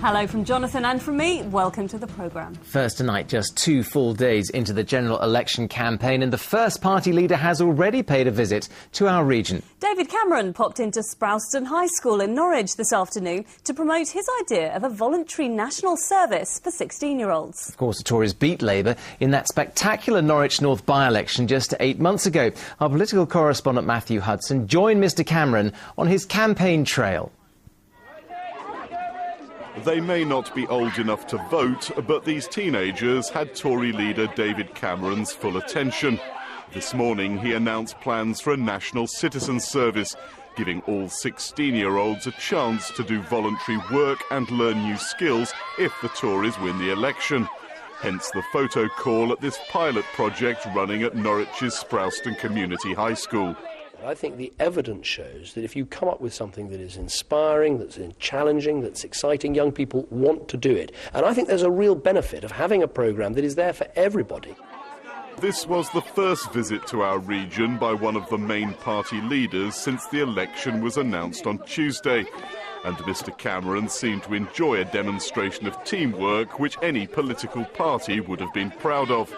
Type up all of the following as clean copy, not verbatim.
Hello from Jonathan and from me. Welcome to the programme. First tonight, just 2 full days into the general election campaign, and the first party leader has already paid a visit to our region. David Cameron popped into Sprowston High School in Norwich this afternoon to promote his idea of a voluntary national service for 16-year-olds. Of course, the Tories beat Labour in that spectacular Norwich North by-election just 8 months ago. Our political correspondent Matthew Hudson joined Mr Cameron on his campaign trail. They may not be old enough to vote, but these teenagers had Tory leader David Cameron's full attention. This morning he announced plans for a national citizen service, giving all 16-year-olds a chance to do voluntary work and learn new skills if the Tories win the election. Hence the photo call at this pilot project running at Norwich's Sprowston Community High School. I think the evidence shows that if you come up with something that is inspiring, that's challenging, that's exciting, young people want to do it. And I think there's a real benefit of having a programme that is there for everybody. This was the first visit to our region by one of the main party leaders since the election was announced on Tuesday. And Mr Cameron seemed to enjoy a demonstration of teamwork which any political party would have been proud of.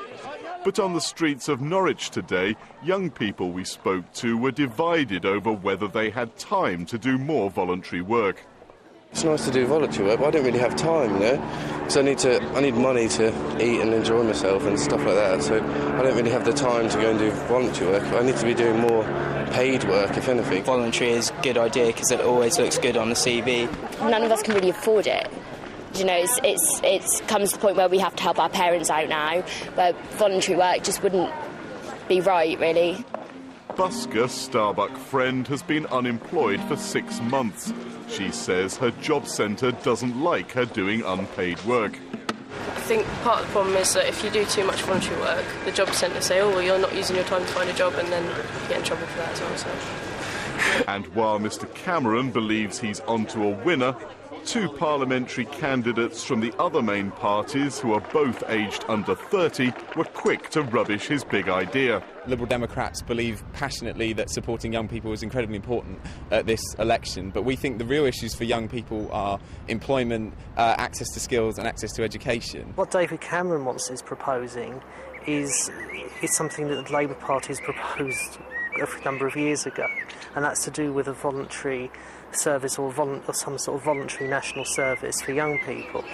But on the streets of Norwich today, young people we spoke to were divided over whether they had time to do more voluntary work. It's nice to do voluntary work, but I don't really have time, you know, because I need money to eat and enjoy myself and stuff like that, so I don't really have the time to go and do voluntary work. I need to be doing more paid work, if anything. Voluntary is a good idea because it always looks good on the CV. None of us can really afford it. You know, it comes to the point where we have to help our parents out now, where voluntary work just wouldn't be right, really. Busker, Starbuck friend, has been unemployed for 6 months. She says her job centre doesn't like her doing unpaid work. I think part of the problem is that if you do too much voluntary work, the job centre say, oh, well, you're not using your time to find a job, and then you get in trouble for that as well. So. And while Mr Cameron believes he's onto a winner, 2 parliamentary candidates from the other main parties, who are both aged under 30, were quick to rubbish his big idea. Liberal Democrats believe passionately that supporting young people is incredibly important at this election, but we think the real issues for young people are employment, access to skills and access to education. What David Cameron is proposing is something that the Labour Party has proposed a number of years ago, and that's to do with a voluntary service or some sort of voluntary national service for young people.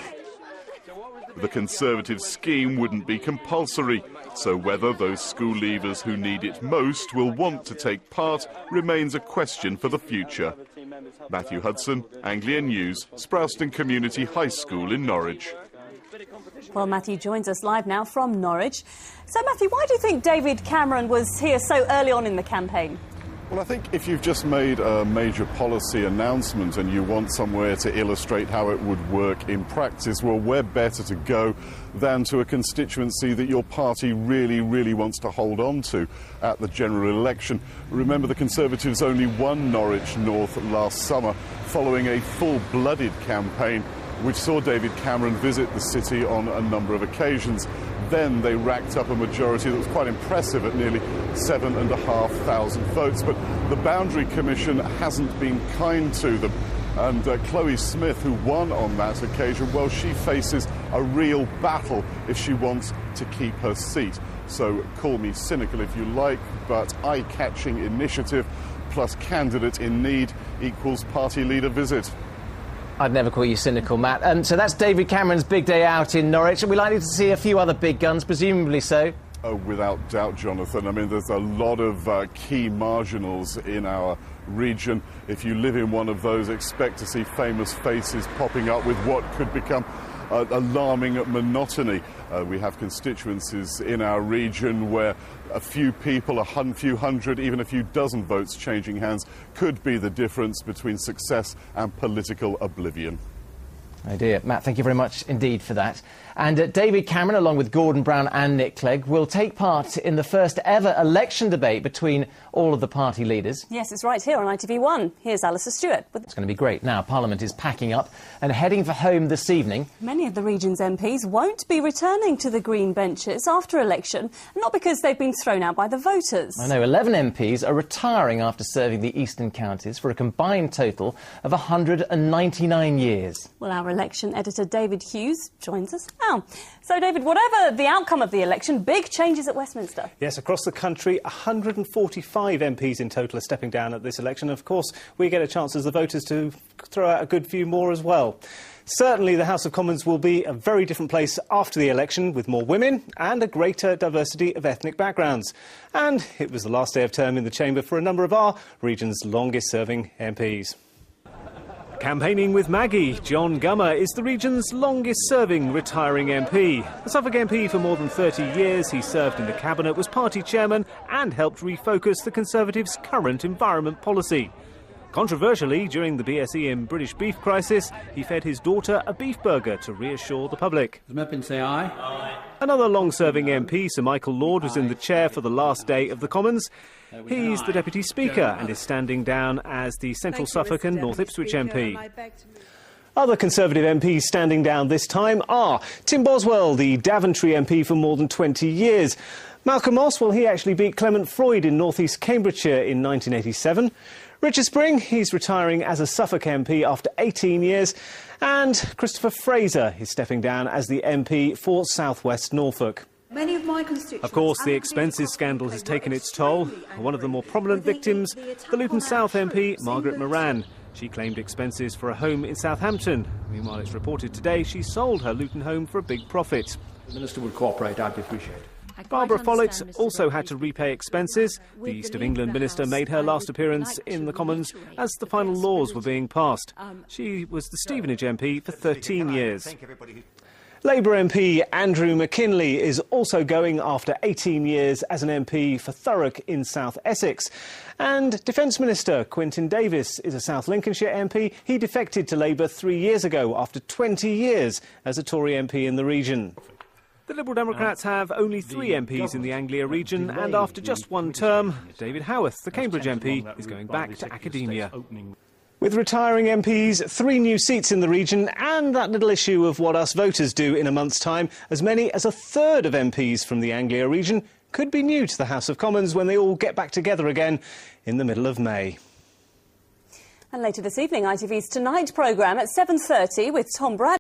The Conservative scheme wouldn't be compulsory, so whether those school leavers who need it most will want to take part remains a question for the future. Matthew Hudson, Anglia News, Sprowston Community High School in Norwich. Well, Matthew joins us live now from Norwich. So, Matthew, why do you think David Cameron was here so early on in the campaign? Well, I think if you've just made a major policy announcement and you want somewhere to illustrate how it would work in practice, well, where better to go than to a constituency that your party really, really wants to hold on to at the general election. Remember, the Conservatives only won Norwich North last summer following a full-blooded campaign which saw David Cameron visit the city on a number of occasions. Then they racked up a majority that was quite impressive at nearly 7,500 votes. But the Boundary Commission hasn't been kind to them. And Chloe Smith, who won on that occasion, well, she faces a real battle if she wants to keep her seat. So call me cynical if you like, but eye-catching initiative plus candidate in need equals party leader visit. I'd never call you cynical, Matt. So that's David Cameron's big day out in Norwich. Are we likely to see a few other big guns, presumably so? Oh, without doubt, Jonathan. I mean, there's a lot of key marginals in our region. If you live in one of those, expect to see famous faces popping up with what could become alarming monotony. We have constituencies in our region where a few people, a few hundred, even a few dozen votes changing hands could be the difference between success and political oblivion. Oh dear. Matt, thank you very much indeed for that. And David Cameron, along with Gordon Brown and Nick Clegg, will take part in the first ever election debate between all of the party leaders. Yes, it's right here on ITV1. Here's Alistair Stewart. It's going to be great. Now, Parliament is packing up and heading for home this evening. Many of the region's MPs won't be returning to the Green benches after election, not because they've been thrown out by the voters. I know 11 MPs are retiring after serving the eastern counties for a combined total of 199 years. Well, our election editor David Hughes joins us now. So, David, whatever the outcome of the election, big changes at Westminster. Yes, across the country, 145 MPs in total are stepping down at this election. Of course, we get a chance as the voters to throw out a good few more as well. Certainly, the House of Commons will be a very different place after the election, with more women and a greater diversity of ethnic backgrounds. And it was the last day of term in the chamber for a number of our region's longest-serving MPs. Campaigning with Maggie, John Gummer is the region's longest-serving retiring MP. A Suffolk MP for more than 30 years, he served in the Cabinet, was party chairman and helped refocus the Conservatives' current environment policy. Controversially, during the BSE and British beef crisis, he fed his daughter a beef burger to reassure the public. Say aye. Aye. Another long-serving MP, Sir Michael Lord, was in the chair for the last day of the Commons. He's the Deputy Speaker and is standing down as the Central Suffolk and North Ipswich MP. Other Conservative MPs standing down this time are Tim Boswell, the Daventry MP for more than 20 years. Malcolm Moss, well, he actually beat Clement Freud in North East Cambridgeshire in 1987. Richard Spring, he's retiring as a Suffolk MP after 18 years. And Christopher Fraser is stepping down as the MP for South West Norfolk. Many of my constituents, of course, the expenses scandal has taken its toll. One of the more prominent victims, the Luton South MP, Margaret Moran. She claimed expenses for a home in Southampton. Meanwhile, it's reported today she sold her Luton home for a big profit. If the Minister would cooperate, I'd appreciate it. Barbara Follett also had to repay expenses. The East of England Minister made her last appearance in the Commons as the final laws were being passed. She was the Stevenage MP for 13 years. Labour MP Andrew McKinley is also going after 18 years as an MP for Thurrock in South Essex. And Defence Minister Quentin Davis is a South Lincolnshire MP. He defected to Labour 3 years ago after 20 years as a Tory MP in the region. The Liberal Democrats have only 3 MPs in the Anglia region, and after just one term, David Howarth, the Cambridge MP, is going back to academia. With retiring MPs, 3 new seats in the region, and that little issue of what us voters do in a month's time, as many as a third of MPs from the Anglia region could be new to the House of Commons when they all get back together again in the middle of May. And later this evening, ITV's Tonight programme at 7:30 with Tom Brad.